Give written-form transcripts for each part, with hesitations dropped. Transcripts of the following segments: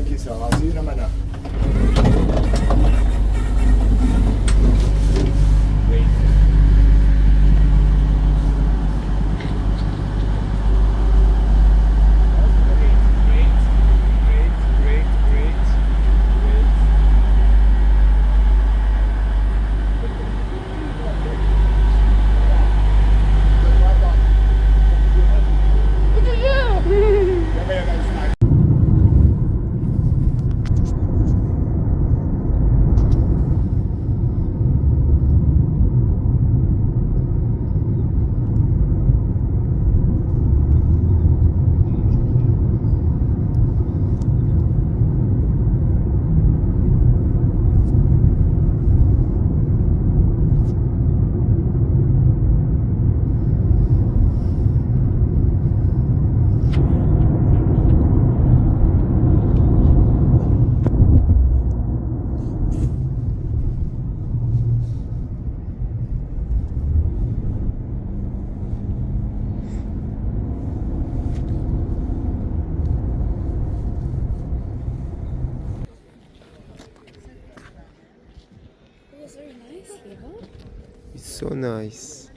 کیسه آغازی اینو منم It's so nice.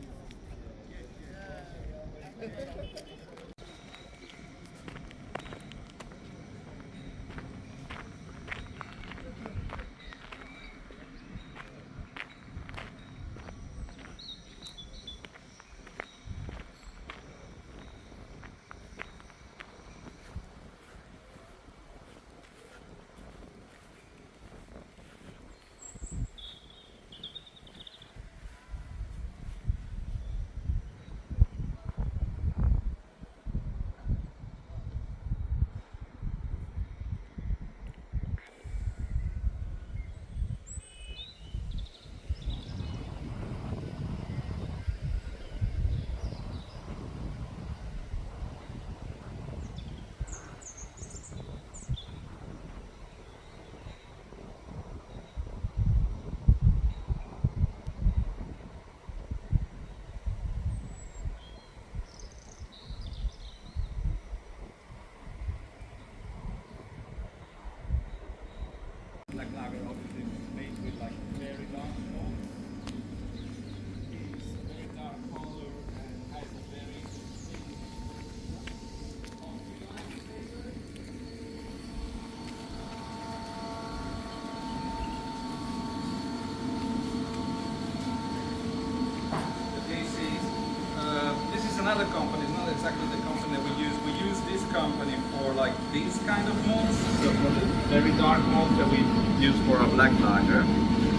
Another company, it's not exactly the company we use. We use this company for like these kind of malts, so for the very dark malt that we use for a black lager.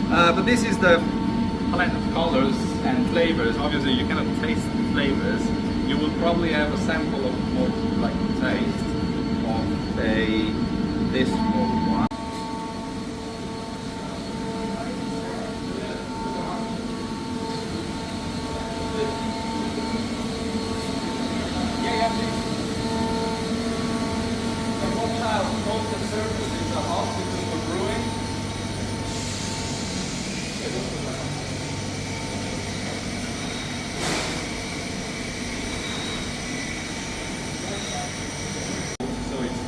But this is the palette of colors and flavors. Obviously, you cannot taste the flavors. You will probably have a sample of malt like taste of this malt one.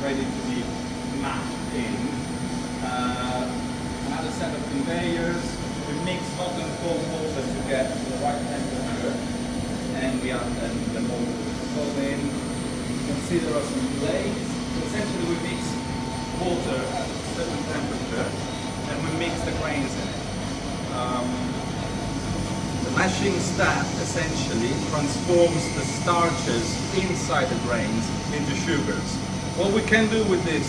Ready to be mashed in. Another set of conveyors. We mix hot and cold water to get the right temperature, and we add then the malt cold in. Consider us some blades. So essentially, we mix water at a certain temperature, and we mix the grains in it. The mashing step essentially transforms the starches inside the grains into sugars. What we can do with this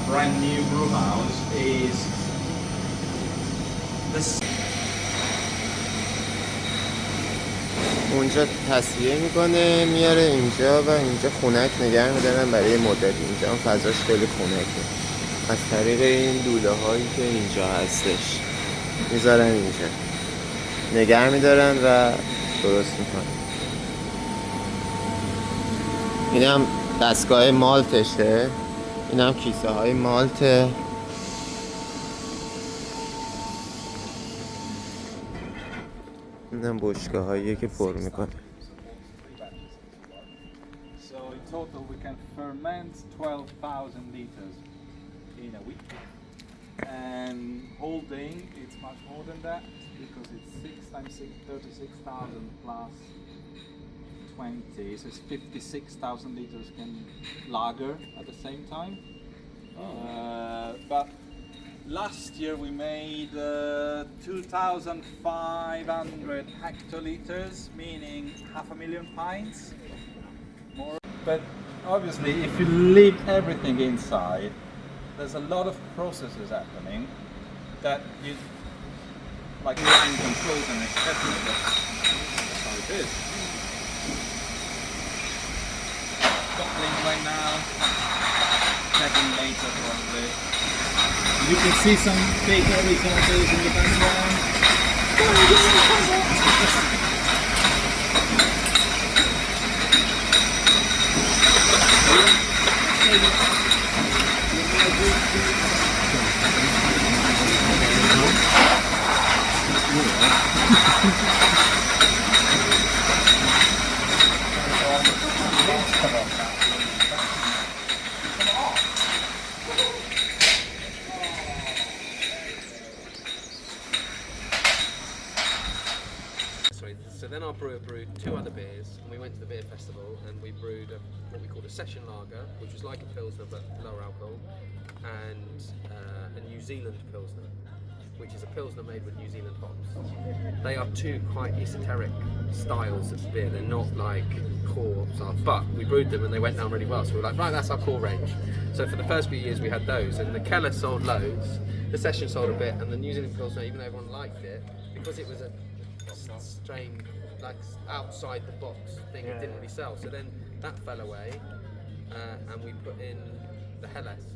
brand new brew house is this. اونجا تصفیه میکنه میاره اینجا و اینجا خنک نگه میدارن برای مدت. اینجا هم فضاش خیلی خنکه از طریق این دوله هایی که اینجا هستش میذارن اینجا نگه میدارن و درست میکنن. این هم دستگاه مالتشه، این هم کیسه های مالته. این هم بشکه هاییه که پر میکنه. So in total we can ferment 12,000 liters. in a week. And holding, it's much more than that because it's 6 times 6, 36,000 plus 20, so it's 56,000 liters can lager at the same time. But last year we made 2,500 hectoliters, meaning 500,000 pints. More. But obviously, if you leave everything inside, there's a lot of processes happening that you, like line controls and etc. That's how it is. Bottling right now, checking later probably. You can see some bakery counters in the background. So then our brewer brewed 2 other beers, and we went to the beer festival and we brewed what we called a session lager, which was like a pilsner but lower alcohol, and a New Zealand pilsner, which is a pilsner made with New Zealand hops. They are 2 quite esoteric styles of beer. They're not like core stuff, but we brewed them and they went down really well. So we were like, right, that's our core range. So for the first few years we had those, and the Keller sold loads, the Session sold a bit, and the New Zealand pilsner, even though everyone liked it, because it was a strange, like outside the box thing, it didn't really sell. So then that fell away, and we put in the Helles.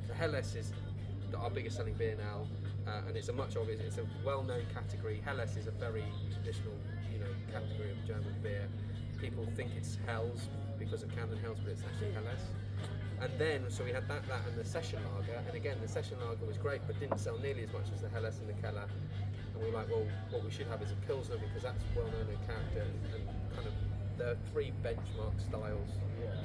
The Helles is our biggest selling beer now, and it's a it's a well-known category. Helles is a very traditional, category of German beer. People think it's Helles because of Camden Hells, but it's actually Helles. And then, so we had that and the Session Lager, and again, the Session Lager was great, but didn't sell nearly as much as the Helles and the Keller. And we were like, well, what we should have is a Pilsner, because that's well known in character, and kind of, there are 3 benchmark styles. Yeah.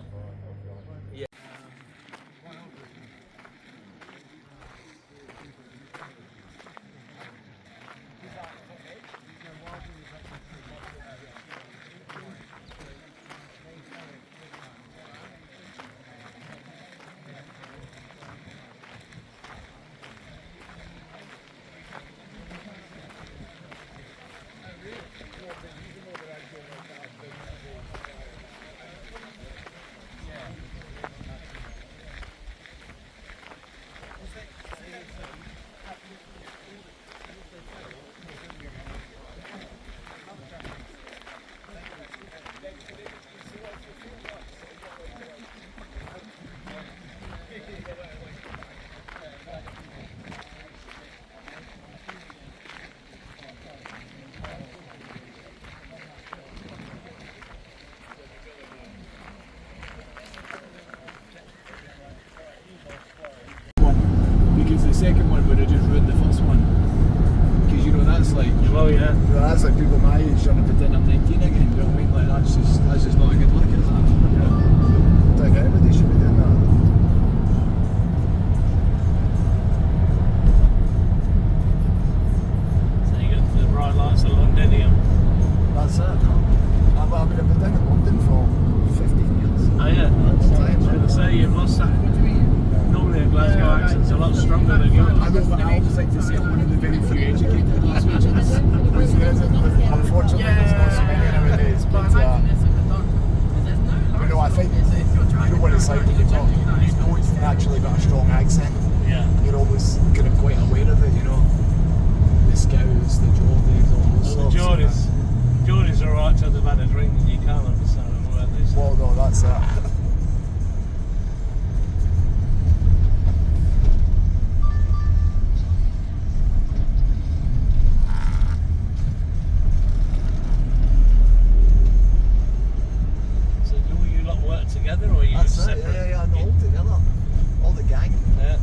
Because the second one would have just ruined the first one. Because that's like, well, yeah, that's like people my age trying to pretend I'm 19 again. Do you know what I mean? Like that's just not a good look, is it? I think everybody should be doing that. So you got the bright lights of Londinium. That's it. I've been down in London for 15 years. Oh yeah, That's I was going to say you've lost that. Normally a Glasgow accent's a lot stronger than yours. I know, but I always like to say I'm one of the very few educated Glaswegians. Unfortunately, there's not so many nowadays. But I think what it's like when you know you've naturally got a strong accent. Yeah. You're always kind of quite aware of it, The Scouse, the Geordies, all those Well, sorts. the Geordies are alright till they've had a drink and you can't understand them about this. Well, no, that's it. Together, or are you That's separate? it, yeah, no, all together. All the gang. Yeah.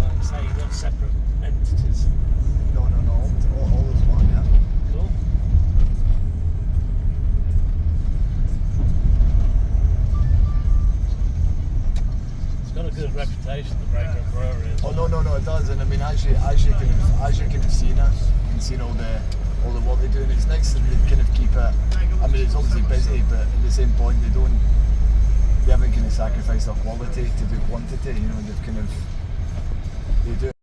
Like you say, you've got separate entities. No, all as one, yeah. Cool. It's got a good reputation, the break no, it does. And I mean, as you kind of seen it and seen all the work they're doing, it's nice that they kind of keep it. I mean, it's obviously busy, but at the same point, they haven't kind of sacrificed their quality to do quantity. You know, they've kind of they do.